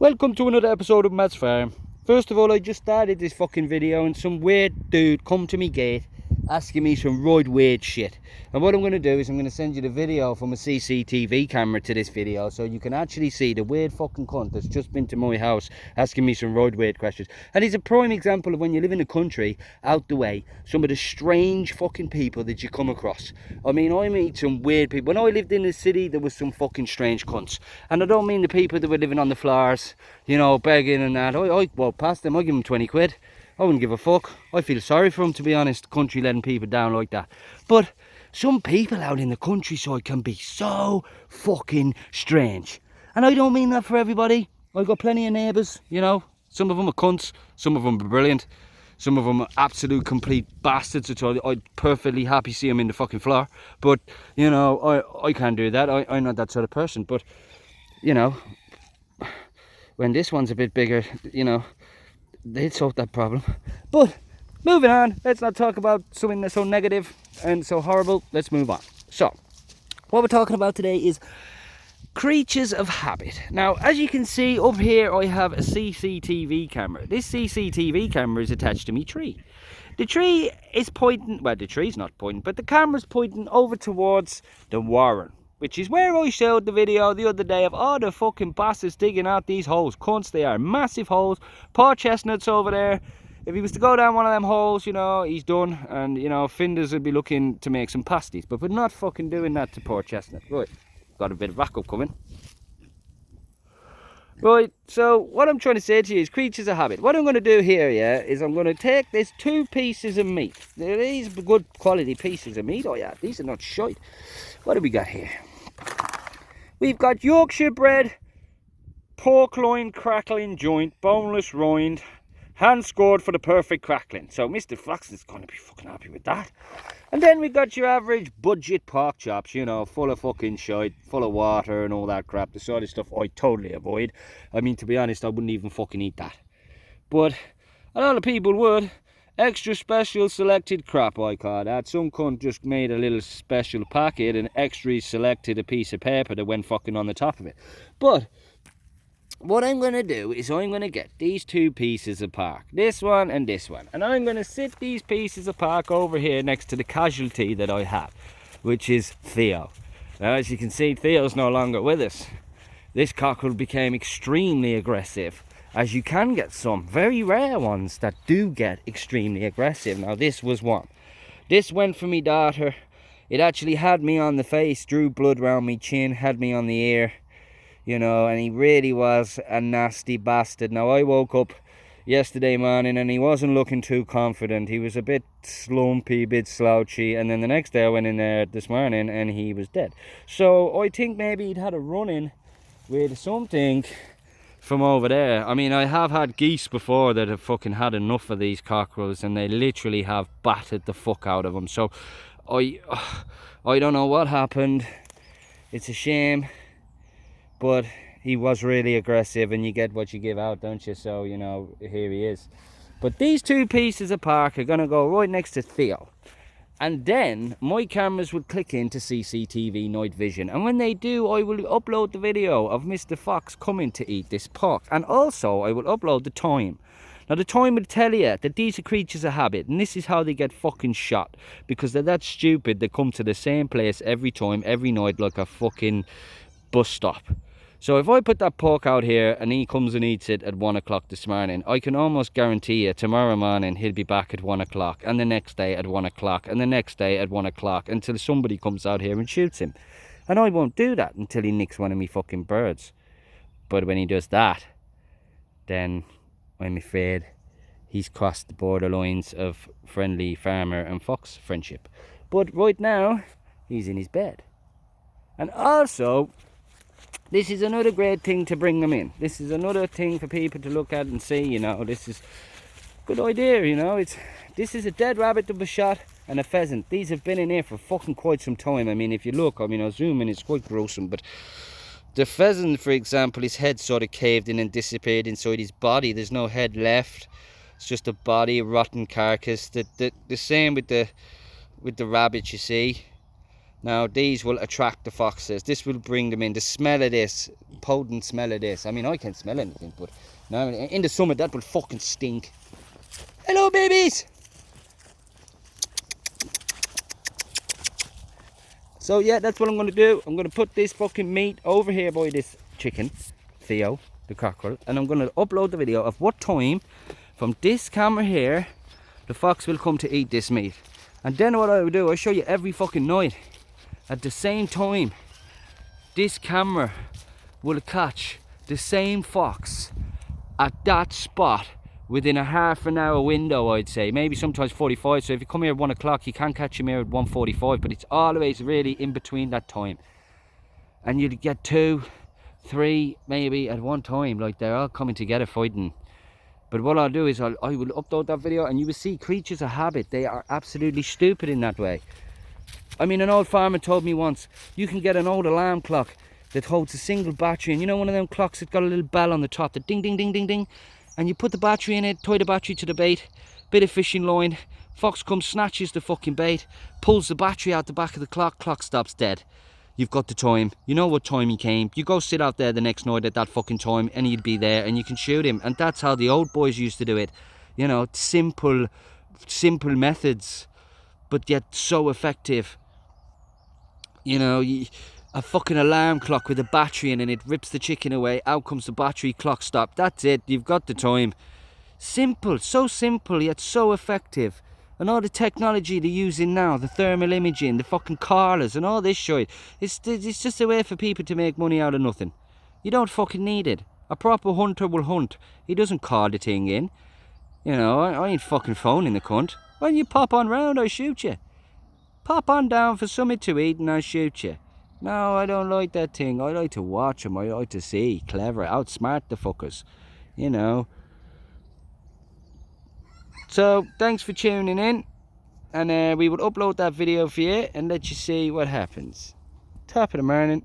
Welcome to another episode of Matt's Farm. First of all, I just started this fucking video and some weird dude come to me gate asking me some right weird shit. And what I'm going to do is I'm going to send you the video from a CCTV camera to this video so you can actually see the weird fucking cunt that's just been to my house asking me some right weird questions. And he's a prime example of when you live in the country, out the way, some of the strange fucking people that you come across. I mean, I meet some weird people. When I lived in the city, there was some fucking strange cunts. And I don't mean the people that were living on the floors, you know, begging and that. I walk past them, I give them 20 quid. I wouldn't give a fuck. I feel sorry for them, to be honest, the country letting people down like that. But some people out in the countryside can be so fucking strange. And I don't mean that for everybody. I've got plenty of neighbours, you know. Some of them are cunts, some of them are brilliant. Some of them are absolute complete bastards, which I'd perfectly happy see them in the fucking floor. But, you know, I can't do that. I'm not that sort of person. But, you know, when this one's a bit bigger, you know, they'd solve that problem. But moving on, let's not talk about something that's so negative and so horrible. Let's move on. So what we're talking about today is creatures of habit. Now, as you can see up here, I have a CCTV camera. This CCTV camera is attached to me tree. The tree is pointing, well, the tree's not pointing, but the camera's pointing over towards the warren, which is where I showed the video the other day of all the fucking bastards digging out these holes. Cunts, they are massive holes. Poor Chestnut's over there. If he was to go down one of them holes, you know, he's done. And, you know, Finders would be looking to make some pasties. But we're not fucking doing that to poor Chestnut. Right, got a bit of backup coming. Right, so what I'm trying to say to you is creatures of habit. What I'm going to do here, yeah, is I'm going to take these 2 pieces of meat. Now, these are good quality pieces of meat. Oh, yeah, these are not shite. What do we got here? We've got Yorkshire bred, pork loin crackling joint, boneless rind, hand scored for the perfect crackling. So Mr. Flaxton's going to be fucking happy with that. And then we got your average budget pork chops, you know, full of fucking shite, full of water and all that crap. The sort of stuff I totally avoid. I mean, to be honest, I wouldn't even fucking eat that. But a lot of people would. Extra special selected crap, I call that. Some cunt just made a little special packet and extra selected a piece of paper that went fucking on the top of it. But what I'm going to do is I'm going to get these 2 pieces of pork, this one and this one, and I'm going to sit these pieces of pork over here next to the casualty that I have, which is Theo. Now, as you can see, Theo's no longer with us. This cockerel became extremely aggressive, as you can get some very rare ones that do get extremely aggressive. Now, this was one. This went for me daughter. It actually had me on the face, drew blood around me chin, had me on the ear, you know, and he really was a nasty bastard. Now, I woke up yesterday morning and he wasn't looking too confident. He was a bit slumpy, a bit slouchy, and then the next day I went in there this morning and he was dead. So I think maybe he'd had a run-in with something from over there. I mean, I have had geese before that have fucking had enough of these cockerels and they literally have battered the fuck out of them. So I don't know what happened. It's a shame, but he was really aggressive and you get what you give out, don't you? So, you know, here he is. But these 2 pieces of pork are gonna go right next to Theo. And then my cameras will click into CCTV night vision. And when they do, I will upload the video of Mr. Fox coming to eat this pork. And also, I will upload the time. Now, the time will tell you that these are creatures of habit. And this is how they get fucking shot. Because they're that stupid, they come to the same place every time, every night, like a fucking bus stop. So if I put that pork out here and he comes and eats it at 1 o'clock this morning, I can almost guarantee you tomorrow morning he'll be back at 1 o'clock, and the next day at 1 o'clock, and the next day at 1 o'clock, until somebody comes out here and shoots him. And I won't do that until he nicks one of me fucking birds. But when he does that, then I'm afraid he's crossed the borderlines of friendly farmer and fox friendship. But right now, he's in his bed. And also, this is another great thing to bring them in. This is another thing for people to look at and see, you know. This is a good idea, you know. This is a dead rabbit that was shot and a pheasant. These have been in here for fucking quite some time. I mean, if you look, I mean, I'll zoom in, it's quite gruesome. But the pheasant, for example, his head sort of caved in and disappeared inside his body. There's no head left. It's just a body, a rotten carcass. The same with the rabbit, you see. Now these will attract the foxes. This will bring them in. The smell of this, potent smell of this. I mean, I can't smell anything, but now in the summer that will fucking stink. Hello, babies. So yeah, that's what I'm going to do. I'm going to put this fucking meat over here by this chicken, Theo, the cockerel, and I'm going to upload the video of what time from this camera here the fox will come to eat this meat. And then what I will do, I'll show you every fucking night at the same time this camera will catch the same fox at that spot within a half an hour window, I'd say, maybe sometimes 45. So if you come here at 1 o'clock, you can't catch him here at 1:45, but it's always really in between that time, and you'd get 2, 3 maybe at one time, like they're all coming together fighting. But what I'll do is I will upload that video, and you will see creatures of habit. They are absolutely stupid in that way. I mean, an old farmer told me once, you can get an old alarm clock that holds a single battery, and you know, one of them clocks that got a little bell on the top, the ding ding ding ding ding, and you put the battery in it, tie the battery to the bait, bit of fishing line, fox comes, snatches the fucking bait, pulls the battery out the back of the clock, clock stops dead. You've got the time, you know what time he came, you go sit out there the next night at that fucking time and he'd be there and you can shoot him. And that's how the old boys used to do it, you know, simple methods, but yet so effective. You know, a fucking alarm clock with a battery in, and it rips the chicken away, out comes the battery, clock stop, that's it, you've got the time. Simple, so simple yet so effective. And all the technology they're using now, the thermal imaging, the fucking collars and all this shit, it's just a way for people to make money out of nothing. You don't fucking need it. A proper hunter will hunt. He doesn't call the thing in. You know, I ain't fucking phoning the cunt. When you pop on round, I shoot you. Pop on down for something to eat and I'll shoot you. No, I don't like that thing. I like to watch them. I like to see. Clever. Outsmart the fuckers. You know. So, thanks for tuning in. And we will upload that video for you and let you see what happens. Top of the morning.